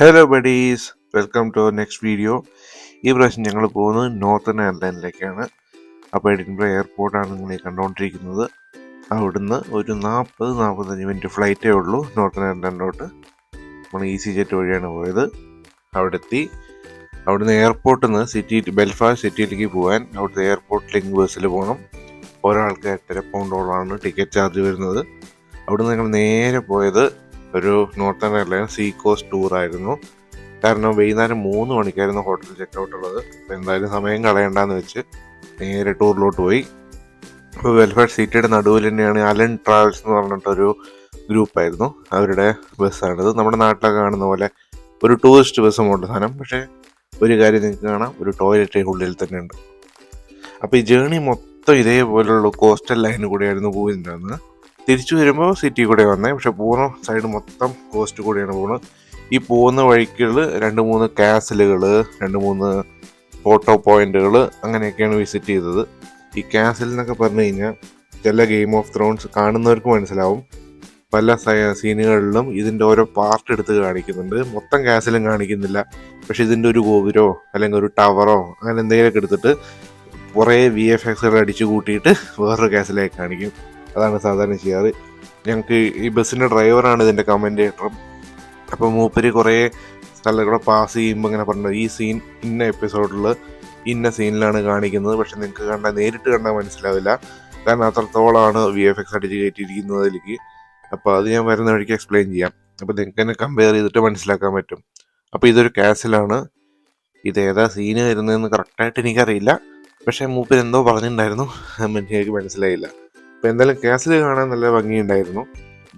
Hello buddies, welcome to next video. ഈ പ്രാവശ്യം ഞങ്ങൾ പോകുന്നത് നോർത്തേൺ അയർലൻഡിലേക്കാണ്. അപ്പോൾ എഡിൻബറ എയർപോർട്ടാണ് നിങ്ങൾ കണ്ടുകൊണ്ടിരിക്കുന്നത്. അവിടുന്ന് ഒരു 40-45 മിനിറ്റ് ഫ്ലൈറ്റേ ഉള്ളൂ നോർത്തേൺ അയർലൻഡിലോട്ട്. നമ്മൾ ഈസി ജെറ്റ് വഴിയാണ് പോയത്. അവിടുന്ന് എയർപോർട്ടിൽ നിന്ന് ബെൽഫാസ്റ്റ് സിറ്റിയിലേക്ക് പോകാൻ അവിടുത്തെ എയർപോർട്ടിലേക്ക് ബസ്സിൽ പോകണം. ഒരാൾക്ക് £8 ടിക്കറ്റ് ചാർജ് വരുന്നത്. അവിടുന്ന് ഞങ്ങൾ നേരെ പോയത് ഒരു നോർത്തേൺ എയർലൈൻസ് സീ കോസ്റ്റ് ടൂറായിരുന്നു. കാരണം വൈകുന്നേരം 3 മണിക്കായിരുന്നു ഹോട്ടൽ ചെക്കൗട്ട് ഉള്ളത്. അപ്പോൾ എന്തായാലും സമയം കളയണ്ടെന്ന് വെച്ച് നേരെ ടൂറിലോട്ട് പോയി. അപ്പോൾ വെൽഫെയർ സിറ്റിയുടെ നടുവിൽ തന്നെയാണ് അലൻ ട്രാവൽസ് എന്ന് പറഞ്ഞിട്ടൊരു ഗ്രൂപ്പായിരുന്നു. അവരുടെ ബസ്സാണിത്. നമ്മുടെ നാട്ടിലൊക്കെ കാണുന്ന പോലെ ഒരു ടൂറിസ്റ്റ് ബസ് മോഡൽ സാധനം. പക്ഷേ ഒരു കാര്യം നിങ്ങൾക്ക് കാണാം, ഒരു ടോയ്ലറ്റ് ഉള്ളിൽ തന്നെ ഉണ്ട്. അപ്പോൾ ഈ ജേണി മൊത്തം ഇതേപോലെയുള്ള കോസ്റ്റൽ ലൈനിൽ കൂടെയായിരുന്നു പോയിട്ടുണ്ടായിരുന്നത്. തിരിച്ചു വരുമ്പോൾ സിറ്റി കൂടെ വന്നേ. പക്ഷെ പോകുന്ന സൈഡ് മൊത്തം കോസ്റ്റ് കൂടെയാണ് പോകുന്നത്. ഈ പോകുന്ന വഴിക്കുകൾ 2-3 കാസിലുകൾ, 2-3 ഫോട്ടോ പോയിന്റുകൾ അങ്ങനെയൊക്കെയാണ് വിസിറ്റ് ചെയ്തത്. ഈ കാസിൽ എന്നൊക്കെ പറഞ്ഞു കഴിഞ്ഞാൽ ചില ഗെയിം ഓഫ് ത്രോൺസ് കാണുന്നവർക്ക് മനസ്സിലാവും. പല സീനുകളിലും ഇതിൻ്റെ ഓരോ പാർട്ട് എടുത്ത് കാണിക്കുന്നുണ്ട്. മൊത്തം കാസിലും കാണിക്കുന്നില്ല. പക്ഷെ ഇതിൻ്റെ ഒരു ഗോപുരമോ അല്ലെങ്കിൽ ഒരു ടവറോ അങ്ങനെ എന്തെങ്കിലുമൊക്കെ എടുത്തിട്ട് കുറേ VFXകൾ അടിച്ചു കൂട്ടിയിട്ട് വേറൊരു കാസിലേക്ക് കാണിക്കും. അതാണ് സാധാരണ ചെയ്യാറ്. ഞങ്ങൾക്ക് ഈ ബസ്സിൻ്റെ ഡ്രൈവറാണ് ഇതിൻ്റെ കമൻറ്റേറ്ററും. അപ്പോൾ മൂപ്പര് കുറേ സ്ഥലങ്ങളെ പാസ് ചെയ്യുമ്പോൾ ഇങ്ങനെ പറഞ്ഞത് ഈ സീൻ ഇന്ന എപ്പിസോഡിൽ ഇന്ന സീനിലാണ് കാണിക്കുന്നത്. പക്ഷെ നിങ്ങൾക്ക് നേരിട്ട് കണ്ടാൽ മനസ്സിലാവില്ല. കാരണം അത്രത്തോളമാണ് VFX അടിച്ച് കയറ്റിയിരിക്കുന്നത് അതിലേക്ക്. അപ്പോൾ അത് ഞാൻ വരുന്ന വഴിക്ക് എക്സ്പ്ലെയിൻ ചെയ്യാം. അപ്പോൾ നിങ്ങൾക്ക് തന്നെ കമ്പയർ ചെയ്തിട്ട് മനസ്സിലാക്കാൻ പറ്റും. അപ്പോൾ ഇതൊരു കാസിലാണ്. ഇതേതാ സീന് വരുന്നതെന്ന് കറക്റ്റായിട്ട് എനിക്കറിയില്ല. പക്ഷേ മൂപ്പര് എന്തോ പറഞ്ഞിട്ടുണ്ടായിരുന്നു, എനിക്ക് മനസ്സിലായില്ല. അപ്പോൾ എന്തായാലും കാസിൽ കാണാൻ നല്ല ഭംഗിയുണ്ടായിരുന്നു.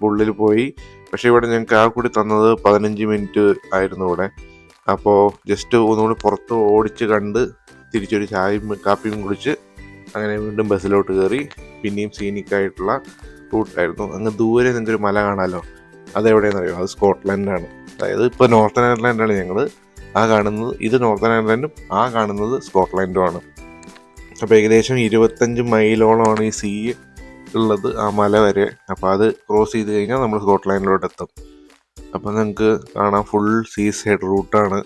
ഉള്ളിൽ പോയി. പക്ഷേ ഇവിടെ ഞങ്ങൾക്ക് ആ കൂടി തന്നത് 15 മിനിറ്റ് ആയിരുന്നു ഇവിടെ. അപ്പോൾ ജസ്റ്റ് ഒന്നുകൂടി പുറത്ത് ഓടിച്ച് കണ്ട് തിരിച്ചൊരു ചായയും കാപ്പിയും കുടിച്ച് അങ്ങനെ വീണ്ടും ബസ്സിലോട്ട് കയറി. പിന്നെയും സീനിക്കായിട്ടുള്ള റൂട്ടായിരുന്നു. അങ്ങ് ദൂരെ നിങ്ങൾക്കൊരു മല കാണാമല്ലോ. അതെവിടെയെന്ന് അറിയോ? അത് സ്കോട്ട്ലൻഡാണ്. അതായത് ഇപ്പോൾ നോർത്തേൺ അയർലൻഡാണ് ഞങ്ങൾ ആ കാണുന്നത്. ഇത് നോർത്തേൺ അയർലൻഡും ആ കാണുന്നത് സ്കോട്ട്ലൻഡുമാണ്. അപ്പോൾ ഏകദേശം 25 മൈലോളമാണ് ഈ സീ ഉള്ളത്, ആ മല വരെ. അപ്പോൾ അത് ക്രോസ് ചെയ്ത് കഴിഞ്ഞാൽ നമ്മൾ സ്കോട്ട്ലൻഡിലോട്ട് എത്തും. അപ്പോൾ നിങ്ങൾക്ക് കാണാം ഫുൾ സീ സൈഡ് റൂട്ടാണ്.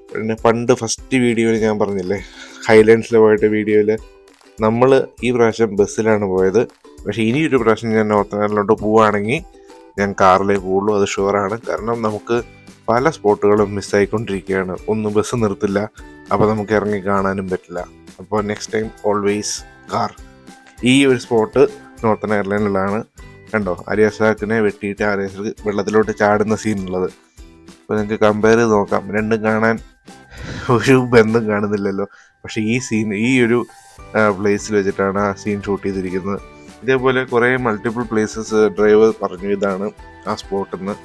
പിന്നെ പണ്ട് ഫസ്റ്റ് വീഡിയോയിൽ ഞാൻ പറഞ്ഞില്ലേ, ഹൈലൻഡ്സിൽ പോയിട്ട് വീഡിയോയിൽ നമ്മൾ ഈ പ്രാവശ്യം ബസ്സിലാണ് പോയത്. പക്ഷേ ഇനി ഒരു പ്രാവശ്യം ഞാൻ നോർത്തേൺ അയർലൻഡിലോട്ട് പോവുകയാണെങ്കിൽ ഞാൻ കാറിലേ പോകുള്ളൂ. അത് ഷുവറാണ്. കാരണം നമുക്ക് പല സ്പോട്ടുകളും മിസ്സായിക്കൊണ്ടിരിക്കുകയാണ്. ഒന്നും ബസ് നിർത്തില്ല. അപ്പോൾ നമുക്ക് ഇറങ്ങി കാണാനും പറ്റില്ല. അപ്പോൾ നെക്സ്റ്റ് ടൈം ഓൾവേസ് കാർ. ഈ ഒരു സ്പോട്ട് നോർത്തേൺ അയർലൻഡിലാണ്. കണ്ടോ, അരിയാസാക്കിനെ വെട്ടിയിട്ട് ആര്യാസ് വെള്ളത്തിലോട്ട് ചാടുന്ന സീനുള്ളത്. അപ്പോൾ നിങ്ങൾക്ക് കമ്പയർ ചെയ്ത് നോക്കാം. രണ്ടും കാണാൻ ഒരു ബന്ധം കാണുന്നില്ലല്ലോ. പക്ഷേ ഈ ഒരു പ്ലേസിൽ വെച്ചിട്ടാണ് ആ സീൻ ഷൂട്ട് ചെയ്തിരിക്കുന്നത്. ഇതേപോലെ കുറേ മൾട്ടിപ്പിൾ പ്ലേസസ് ഡ്രൈവർ പറഞ്ഞു ഇതാണ് ആ സ്പോട്ടെന്ന്.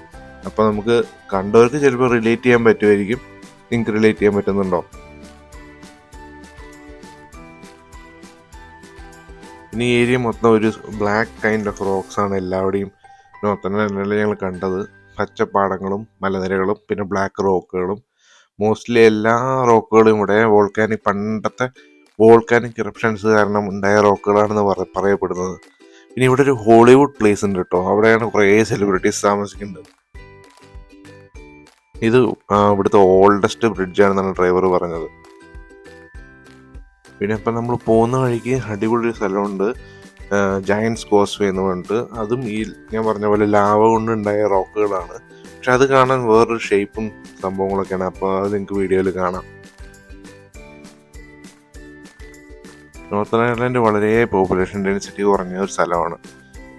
അപ്പോൾ നമുക്ക് കണ്ടവർക്ക് ചിലപ്പോൾ റിലേറ്റ് ചെയ്യാൻ പറ്റുമായിരിക്കും. നിങ്ങൾക്ക് റിലേറ്റ് ചെയ്യാൻ പറ്റുന്നുണ്ടോ? ഇനി ഏരിയ മൊത്തം ഒരു ബ്ലാക്ക് കൈൻഡ് ഓഫ് റോക്സ് ആണ് എല്ലാവിടെയും നോർത്തേൺ അയർലൻഡിൽ ഞങ്ങൾ കണ്ടത്. പച്ചപ്പാടങ്ങളും മലനിരകളും പിന്നെ ബ്ലാക്ക് റോക്കുകളും. മോസ്റ്റ്ലി എല്ലാ റോക്കുകളും ഇവിടെ പണ്ടത്തെ വോൾക്കാനിക് ഇറപ്ഷൻസ് കാരണം ഉണ്ടായ റോക്കുകളാണെന്ന് പറയപ്പെടുന്നത്. പിന്നെ ഇവിടെ ഒരു ഹോളിവുഡ് പ്ലേസ് ഉണ്ട് കേട്ടോ. അവിടെയാണ് കുറേ സെലിബ്രിറ്റീസ് താമസിക്കുന്നത്. ഇത് ഇവിടുത്തെ ഓൾഡസ്റ്റ് ബ്രിഡ്ജാണെന്നാണ് ഡ്രൈവർ പറഞ്ഞത്. പിന്നെ ഇപ്പം നമ്മൾ പോകുന്ന വഴിക്ക് അടിപൊളി സ്ഥലമുണ്ട്, ജയൻസ് കോസ്വേ എന്ന് പറഞ്ഞിട്ട്. അതും ഈ ഞാൻ പറഞ്ഞ പോലെ ലാവ കൊണ്ടുണ്ടായ റോക്കുകളാണ്. പക്ഷെ അത് കാണാൻ വേറൊരു ഷേപ്പും സംഭവങ്ങളൊക്കെയാണ്. അപ്പോൾ അത് നിങ്ങൾക്ക് വീഡിയോയിൽ കാണാം. നോർത്തേൺ അയർലൻഡ് വളരെ പോപ്പുലേഷൻ ഡെൻസിറ്റി കുറഞ്ഞ ഒരു സ്ഥലമാണ്.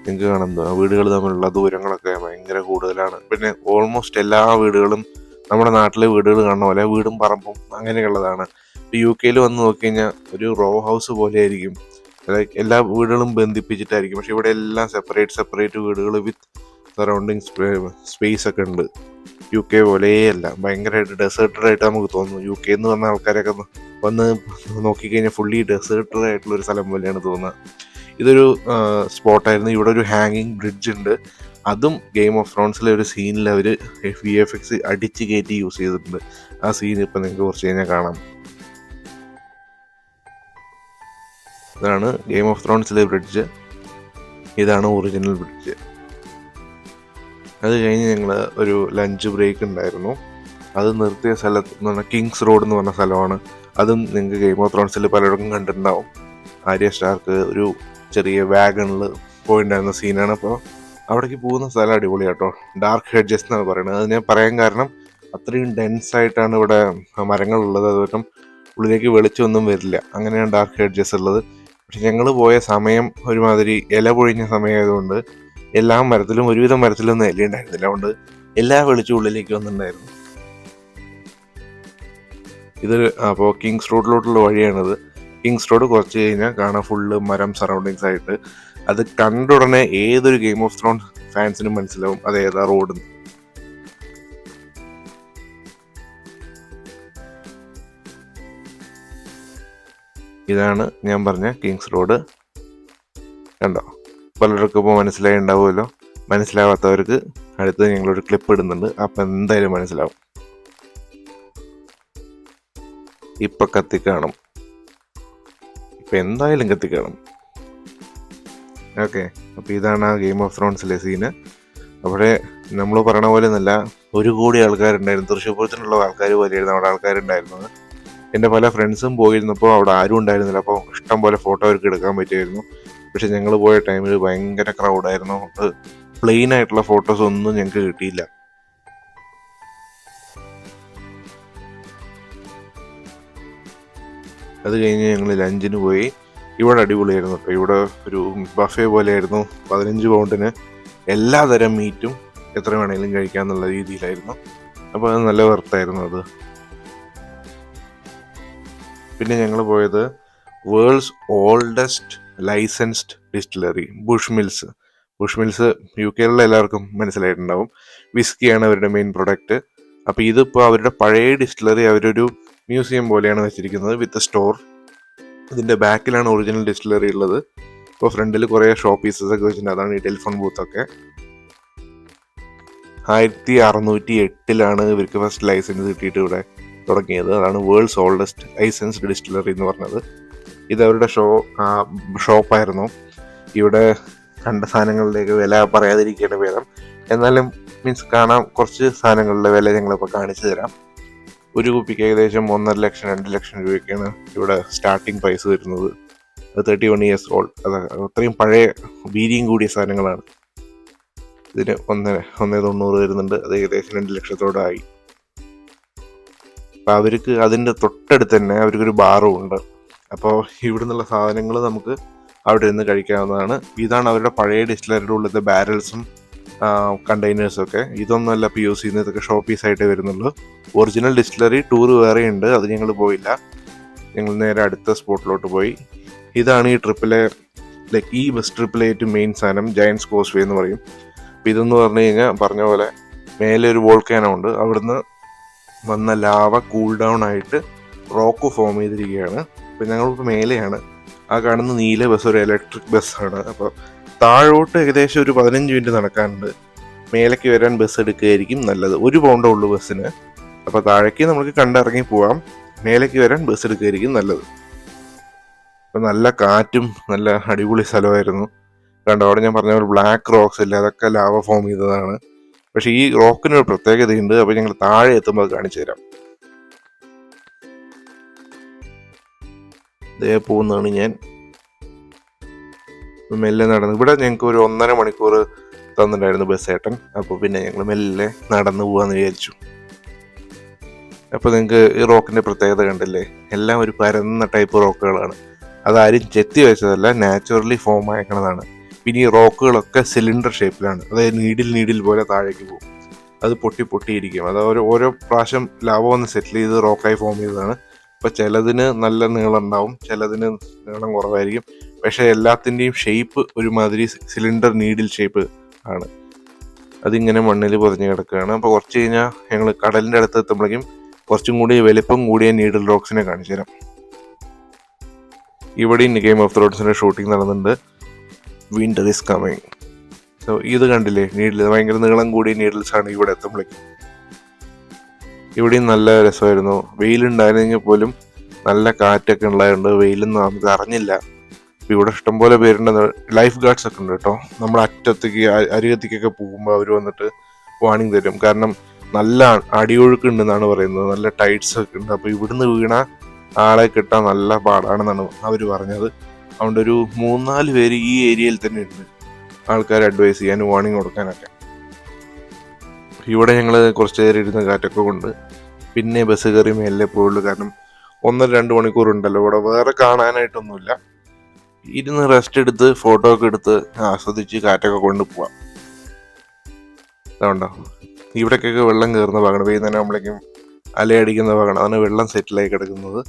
നിങ്ങൾക്ക് കാണാം വീടുകൾ തമ്മിലുള്ള ദൂരങ്ങളൊക്കെ ഭയങ്കര കൂടുതലാണ്. പിന്നെ ഓൾമോസ്റ്റ് എല്ലാ വീടുകളും നമ്മുടെ നാട്ടിലെ വീടുകൾ കാണുന്ന പോലെ വീടും പറമ്പും അങ്ങനെയുള്ളതാണ്. UK വന്ന് നോക്കി കഴിഞ്ഞാൽ ഒരു റോ ഹൗസ് പോലെ ആയിരിക്കും. ലൈക്ക് എല്ലാ വീടുകളും ബന്ധിപ്പിച്ചിട്ടായിരിക്കും. പക്ഷെ ഇവിടെ എല്ലാം സെപ്പറേറ്റ് വീടുകൾ വിത്ത് സറൗണ്ടിങ് സ്പേസ് ഒക്കെ ഉണ്ട്. UK പോലെയല്ല, ഭയങ്കരമായിട്ട് ഡെസേർട്ടഡ് ആയിട്ട് നമുക്ക് തോന്നുന്നു. UK എന്ന് വന്ന ആൾക്കാരൊക്കെ വന്ന് നോക്കിക്കഴിഞ്ഞാൽ ഫുള്ളി ഡെസേർട്ടഡ് ആയിട്ടുള്ളൊരു സ്ഥലം പോലെയാണ് തോന്നുന്നത്. ഇതൊരു സ്പോട്ടായിരുന്നു. ഇവിടെ ഒരു ഹാങ്ങിങ് ബ്രിഡ്ജ് ഉണ്ട്. അതും ഗെയിം ഓഫ് ത്രോൺസിലെ ഒരു സീനിൽ അവർ VFX അടിച്ച് കയറ്റി യൂസ് ചെയ്തിട്ടുണ്ട്. ആ സീൻ ഇപ്പം നിങ്ങൾക്ക് കുറച്ച് കഴിഞ്ഞാൽ കാണാം. ഇതാണ് ഗെയിം ഓഫ് ത്രോൺസിലെ ബ്രിഡ്ജ്. ഇതാണ് ഒറിജിനൽ ബ്രിഡ്ജ്. അത് കഴിഞ്ഞ് ഞങ്ങൾ ഒരു ലഞ്ച് ബ്രേക്ക് ഉണ്ടായിരുന്നു. അത് നിർത്തിയ സ്ഥലത്ത് എന്ന് പറഞ്ഞാൽ കിങ്സ് റോഡ് എന്ന് പറഞ്ഞ സ്ഥലമാണ്. അതും നിങ്ങൾക്ക് ഗെയിം ഓഫ് ത്രോൺസിൽ പലയിടത്തും കണ്ടിട്ടുണ്ടാവും. ആര്യ സ്റ്റാർക്ക് ഒരു ചെറിയ വാഗണിൽ പോയിട്ടുണ്ടായിരുന്ന സീനാണ്. അപ്പോൾ അവിടേക്ക് പോകുന്ന സ്ഥലം അടിപൊളിയാട്ടോ. ഡാർക്ക് ഹെഡ്ജസ് എന്നാണ് പറയുന്നത്. അത് ഞാൻ പറയാൻ കാരണം അത്രയും ഡെൻസ് ആയിട്ടാണ് ഇവിടെ മരങ്ങളുള്ളത്. അതുപോലെ ഉള്ളിലേക്ക് വെളിച്ചമൊന്നും വരില്ല. അങ്ങനെയാണ് ഡാർക്ക് ഹെഡ്ജസ് ഉള്ളത്. പക്ഷെ ഞങ്ങൾ പോയ സമയം ഒരുമാതിരി ഇല പൊഴിഞ്ഞ സമയമായതുകൊണ്ട് എല്ലാ മരത്തിലും ഒരുവിധം മരത്തിലൊന്നും ഇല ഉണ്ടായിരുന്നില്ല. അതുകൊണ്ട് എല്ലാ വെളിച്ചവും ഉള്ളിലേക്ക് വന്നിട്ടുണ്ടായിരുന്നു. ഇത് അപ്പോൾ കിങ്സ് റോഡിലോട്ടുള്ള വഴിയാണിത്. കിങ്സ് റോഡ് കുറച്ച് കഴിഞ്ഞാൽ കാണാൻ ഫുള്ള് മരം സറൗണ്ടിങ്സ് ആയിട്ട്. അത് കണ്ട ഉടനെ ഏതൊരു ഗെയിം ഓഫ് ത്രോൺസ് ഫാൻസിനും മനസ്സിലാവും അത് ഏതാ റോഡ്. ഇതാണ് ഞാൻ പറഞ്ഞ കിങ്സ് റോഡ്. കണ്ടോ? പലർക്കും ഇപ്പോൾ മനസ്സിലായി ഉണ്ടാവുമല്ലോ. മനസ്സിലാവാത്തവർക്ക് അടുത്ത് ഞങ്ങളൊരു ക്ലിപ്പ് ഇടുന്നുണ്ട്, അപ്പം എന്തായാലും മനസ്സിലാവും. ഇപ്പം കത്തിക്കാണും, ഇപ്പം എന്തായാലും കത്തിക്കാണും. ഓക്കെ, അപ്പോൾ ഇതാണ് ആ ഗെയിം ഓഫ് ത്രോൺസിലെ സീന്. അവിടെ നമ്മൾ പറയണ പോലെ നല്ല 1 കോടി ആൾക്കാരുണ്ടായിരുന്നു. തൃശ്ശൂർ പൂരത്തിനുള്ള ആൾക്കാർ പോലെയായിരുന്നു അവിടെ ആൾക്കാരുണ്ടായിരുന്നത്. എൻ്റെ പല ഫ്രണ്ട്സും പോയിരുന്നപ്പോൾ അവിടെ ആരും ഉണ്ടായിരുന്നില്ല. അപ്പോൾ ഇഷ്ടം പോലെ ഫോട്ടോ അവർക്ക് എടുക്കാൻ പറ്റുമായിരുന്നു. പക്ഷെ ഞങ്ങൾ പോയ ടൈമിൽ ഭയങ്കര ക്രൗഡായിരുന്നു. പ്ലെയിൻ ആയിട്ടുള്ള ഫോട്ടോസ് ഒന്നും ഞങ്ങൾക്ക് കിട്ടിയില്ല. അത് കഴിഞ്ഞ് ഞങ്ങൾ ലഞ്ചിന് പോയി. ഇവിടെ അടിപൊളിയായിരുന്നു കേട്ടോ. ഇവിടെ ഒരു ബഫേ പോലെയായിരുന്നു. 15 പൗണ്ടിന് എല്ലാ തരം മീറ്റും എത്ര വേണമെങ്കിലും കഴിക്കാന്നുള്ള രീതിയിലായിരുന്നു. അപ്പോൾ അത് നല്ല വെർത്തായിരുന്നു അത്. പിന്നെ ഞങ്ങൾ പോയത് world's oldest licensed distillery Bushmills. UK എല്ലാവർക്കും മനസ്സിലായിട്ടുണ്ടാവും. വിസ്കിയാണ് അവരുടെ മെയിൻ പ്രൊഡക്റ്റ്. അപ്പോൾ ഇതിപ്പോൾ അവരുടെ പഴയ ഡിസ്റ്റിലറി അവരൊരു മ്യൂസിയം പോലെയാണ് വെച്ചിരിക്കുന്നത് വിത്ത് സ്റ്റോർ. ഇതിൻ്റെ ബാക്കിലാണ് ഒറിജിനൽ ഡിസ്റ്റിലറി ഉള്ളത്. ഇപ്പോൾ ഫ്രണ്ടിൽ കുറേ ഷോ പീസസ് ഒക്കെ വെച്ചിട്ടുണ്ട്. അതാണ് ഈ ടെലിഫോൺ ബൂത്തൊക്കെ. 1608 ഇവർക്ക് ഫസ്റ്റ് ലൈസൻസ് കിട്ടിയിട്ട് ഇവിടെ തുടങ്ങിയത്. അതാണ് വേൾഡ്സ് ഓൾഡസ്റ്റ് ലൈസൻസ്ഡ് ഡിസ്റ്റിലറി എന്ന് പറഞ്ഞത്. ഇത് അവരുടെ ഷോപ്പായിരുന്നു. ഇവിടെ കണ്ട സാധനങ്ങളുടെയൊക്കെ വില പറയാതിരിക്കേണ്ട ഭേദം. എന്നാലും മീൻസ് കാണാൻ കുറച്ച് സാധനങ്ങളുടെ വില ഞങ്ങളിപ്പോൾ കാണിച്ചു തരാം. ഒരു കുപ്പിക്ക് ഏകദേശം 1.5 ലക്ഷം 2 ലക്ഷം രൂപയ്ക്കാണ് ഇവിടെ സ്റ്റാർട്ടിങ് പ്രൈസ് വരുന്നത്. അത് 31 years old. അത് അത്രയും പഴയ വീര്യം കൂടിയ സാധനങ്ങളാണ്. ഇതിന് 1.90 വരുന്നുണ്ട്. അത് ഏകദേശം 2 ലക്ഷത്തോടായി. അപ്പോൾ അവർക്ക് അതിൻ്റെ തൊട്ടടുത്ത് തന്നെ അവർക്കൊരു ബാറും ഉണ്ട്. അപ്പോൾ ഇവിടെ നിന്നുള്ള സാധനങ്ങൾ നമുക്ക് അവിടെ നിന്ന് കഴിക്കാവുന്നതാണ്. ഇതാണ് അവരുടെ പഴയ ഡിസ്റ്റിലറിയുടെ ഉള്ളിലത്തെ ബാരൽസും കണ്ടെയ്നേഴ്സും ഒക്കെ. ഇതൊന്നുമല്ല ഇപ്പോൾ യൂസ് ചെയ്യുന്നത്. ഇതൊക്കെ ഷോ പീസായിട്ടേ വരുന്നുള്ളൂ. ഒറിജിനൽ ഡിസ്റ്റിലറി ടൂർ വേറെ ഉണ്ട്. അത് ഞങ്ങൾ പോയില്ല. ഞങ്ങൾ നേരെ അടുത്ത സ്പോട്ടിലോട്ട് പോയി. ഇതാണ് ഈ ട്രിപ്പിലെ ഈ ബസ് ട്രിപ്പിലെ ഏറ്റവും മെയിൻ സാധനം, ജയൻസ് കോസ്വേ എന്ന് പറയും. അപ്പോൾ ഇതെന്ന് പറഞ്ഞു കഴിഞ്ഞാൽ പറഞ്ഞ പോലെ മേലെ ഒരു വോൾക്കാനോ ഉണ്ട്. അവിടുന്ന് വന്ന ലാവ കൂൾ ഡൗൺ ആയിട്ട് റോക്ക് ഫോം ചെയ്തിരിക്കുകയാണ്. അപ്പോൾ ഞങ്ങളിപ്പോൾ മേലെയാണ്. ആ കാണുന്ന നീല ബസ് ഒരു ഇലക്ട്രിക് ബസ്സാണ്. അപ്പോൾ താഴോട്ട് ഏകദേശം ഒരു 15 മിനിറ്റ് നടക്കാനുണ്ട്. മേലേക്ക് വരാൻ ബസ് എടുക്കുകയായിരിക്കും നല്ലത്. 1 പൗണ്ടേ ഉള്ളൂ ബസ്സിന്. അപ്പോൾ താഴേക്ക് നമുക്ക് കണ്ടിറങ്ങി പോവാം. മേലേക്ക് വരാൻ ബസ് എടുക്കുകയായിരിക്കും നല്ലത്. അപ്പോൾ നല്ല കാറ്റും നല്ല അടിപൊളി സ്ഥലമായിരുന്നു. കണ്ടോ, അവിടെ ഞാൻ പറഞ്ഞ ഒരു ബ്ലാക്ക് റോക്സ് ഇല്ല, അതൊക്കെ ലാവ ഫോം ചെയ്തതാണ്. പക്ഷെ ഈ റോക്കിനൊരു പ്രത്യേകതയുണ്ട്. അപ്പോൾ ഞങ്ങൾ താഴെ എത്തുമ്പോൾ അത് കാണിച്ചു തരാം. ഇതേ പോകുന്നതാണ് ഞാൻ. മെല്ലെ നടന്നു. ഇവിടെ ഞങ്ങൾക്ക് ഒരു 1.5 മണിക്കൂർ തന്നിട്ടുണ്ടായിരുന്നു ബസ് ഏട്ടൻ. അപ്പോൾ പിന്നെ ഞങ്ങൾ മെല്ലെ നടന്നു പോകാമെന്ന് വിചാരിച്ചു. അപ്പോൾ നിങ്ങൾക്ക് ഈ റോക്കിൻ്റെ പ്രത്യേകത കണ്ടില്ലേ? എല്ലാം ഒരു പരന്ന ടൈപ്പ് റോക്കുകളാണ്. അതാരും ചെത്തി വെച്ചതല്ല, നാച്ചുറലി ഫോം ആക്കണതാണ്. പിന്നെ ഈ റോക്കുകളൊക്കെ സിലിണ്ടർ ഷേപ്പിലാണ്. അതായത് നീഡിൽ പോലെ താഴേക്ക് പോകും. അത് പൊട്ടിയിരിക്കും. അത് ഓരോ പ്രാവശ്യം ലാവ ഒന്ന് സെറ്റിൽ ചെയ്ത് റോക്കായി ഫോം ചെയ്തതാണ്. അപ്പോൾ ചിലതിന് നല്ല നീളം ഉണ്ടാവും, ചിലതിന് നീളം കുറവായിരിക്കും. പക്ഷേ എല്ലാത്തിൻ്റെയും ഷേപ്പ് ഒരുമാതിരി സിലിണ്ടർ നീഡിൽ ഷേപ്പ് ആണ്. അതിങ്ങനെ മണ്ണിൽ പൊതിഞ്ഞ് കിടക്കുകയാണ്. അപ്പോൾ കുറച്ച് കഴിഞ്ഞാൽ ഞങ്ങൾ കടലിൻ്റെ അടുത്ത് എത്തുമ്പോഴേക്കും കുറച്ചും കൂടി വലിപ്പം കൂടിയ നീഡിൽ റോക്സിനെ കാണിച്ചു തരാം. ഇവിടെയും ഗെയിം ഓഫ് ത്രോൺസിൻ്റെ ഷൂട്ടിംഗ് നടന്നുണ്ട്. Winter is coming. സോ ഇത് കണ്ടില്ലേ, നീഡിൽ ഭയങ്കര നീളം കൂടിയ നീഡിൽസാണ് ഇവിടെ എത്തുമ്പോഴേക്കും. ഇവിടെയും നല്ല രസമായിരുന്നു. വെയിലുണ്ടായിരുന്നെങ്കിൽ പോലും നല്ല കാറ്റൊക്കെ ഉണ്ടായതുകൊണ്ട് വെയിലൊന്നും നമുക്ക് അറിഞ്ഞില്ല. ഇവിടെ ഇഷ്ടംപോലെ പേരുണ്ട്. ലൈഫ് ഗാർഡ്സ് ഒക്കെ ഉണ്ട് കേട്ടോ. നമ്മൾ അറ്റത്തേക്ക് അരികത്തേക്കൊക്കെ പോകുമ്പോൾ അവർ വന്നിട്ട് വാണിംഗ് തരും. കാരണം നല്ല അടിയൊഴുക്കുണ്ടെന്നാണ് പറയുന്നത്, നല്ല ടൈറ്റ്സ് ഒക്കെ ഉണ്ട്. അപ്പോൾ ഇവിടുന്ന് വീണ ആളെ കിട്ടാൻ നല്ല പാടാണെന്നാണ് അവർ പറഞ്ഞത്. അതുകൊണ്ട് ഒരു 3-4 പേര് ഈ ഏരിയയിൽ തന്നെ ഉണ്ട്, ആൾക്കാരെ അഡ്വൈസ് ചെയ്യാനും വാർണിംഗ് കൊടുക്കാനൊക്കെ. ഇവിടെ ഞങ്ങൾ കുറച്ച് നേരം ഇരുന്ന് കാറ്റൊക്കെ കൊണ്ട് പിന്നെ ബസ് കയറി മേലെ പോയുള്ളൂ. കാരണം 1-2 മണിക്കൂർ ഉണ്ടല്ലോ ഇവിടെ, വേറെ കാണാനായിട്ടൊന്നുമില്ല. ഇരുന്ന് റെസ്റ്റ് എടുത്ത് ഫോട്ടോ ഒക്കെ എടുത്ത് ആസ്വദിച്ച് കാറ്റൊക്കെ കൊണ്ട് പോവാം. അതുകൊണ്ടോ ഇവിടേക്കൊക്കെ വെള്ളം കയറുന്ന ഭാഗമാണ്, വൈകുന്നേരം ആകുമ്പോഴേക്കും അലയടിക്കുന്ന ഭാഗമാണ്, അതാണ് വെള്ളം സെറ്റിലായി കിടക്കുന്നത്.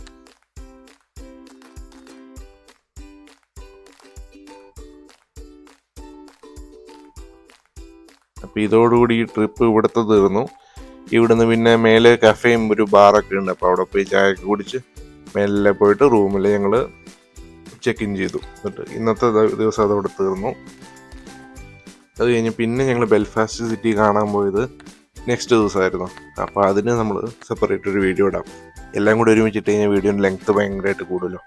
അപ്പം ഇതോടുകൂടി ഈ ട്രിപ്പ് ഇവിടുത്തെ തീർന്നു. ഇവിടുന്ന് പിന്നെ മേലെ കഫേയും ഒരു ബാറൊക്കെ ഉണ്ട്. അപ്പോൾ അവിടെ പോയി ചായ ഒക്കെ കുടിച്ച് മേലെ പോയിട്ട് റൂമിൽ ഞങ്ങൾ ചെക്ക് ഇൻ ചെയ്തു. എന്നിട്ട് ഇന്നത്തെ ദിവസം അതോടെ തീർന്നു. അത് കഴിഞ്ഞ് പിന്നെ ഞങ്ങൾ ബെൽഫാസ്റ്റ് സിറ്റി കാണാൻ പോയത് നെക്സ്റ്റ് ദിവസമായിരുന്നു. അപ്പോൾ അതിന് നമ്മൾ സെപ്പറേറ്റ് ഒരു വീഡിയോ ഇടാം. എല്ലാം കൂടി ഒരുമിച്ചിട്ട് കഴിഞ്ഞാൽ വീഡിയോൻ്റെ ലെങ്ത്ത് ഭയങ്കരമായിട്ട് കൂടുമല്ലോ.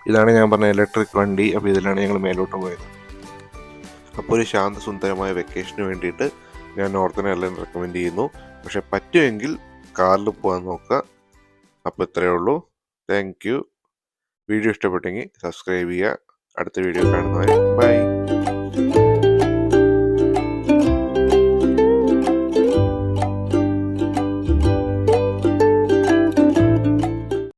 ഇതാണ് ഞാൻ പറഞ്ഞ ഇലക്ട്രിക് വണ്ടി. അപ്പോൾ ഇതിലാണ് ഞങ്ങൾ മേലോട്ട് പോയത്. അപ്പോൾ ഒരു ശാന്തസുന്ദരമായ വെക്കേഷന് വേണ്ടിയിട്ട് ഞാൻ നോർത്തേൺ എയർലൈൻ റെക്കമെൻഡ് ചെയ്യുന്നു. പക്ഷെ പറ്റുമെങ്കിൽ കാറിൽ പോകാൻ നോക്കുക. അപ്പോൾ ഇത്രയേ ഉള്ളൂ. Thank you. വീഡിയോ ഇഷ്ടപ്പെട്ടെങ്കിൽ സബ്സ്ക്രൈബ് ചെയ്യുക. അടുത്ത വീഡിയോ കാണുന്നവരെ ബൈ.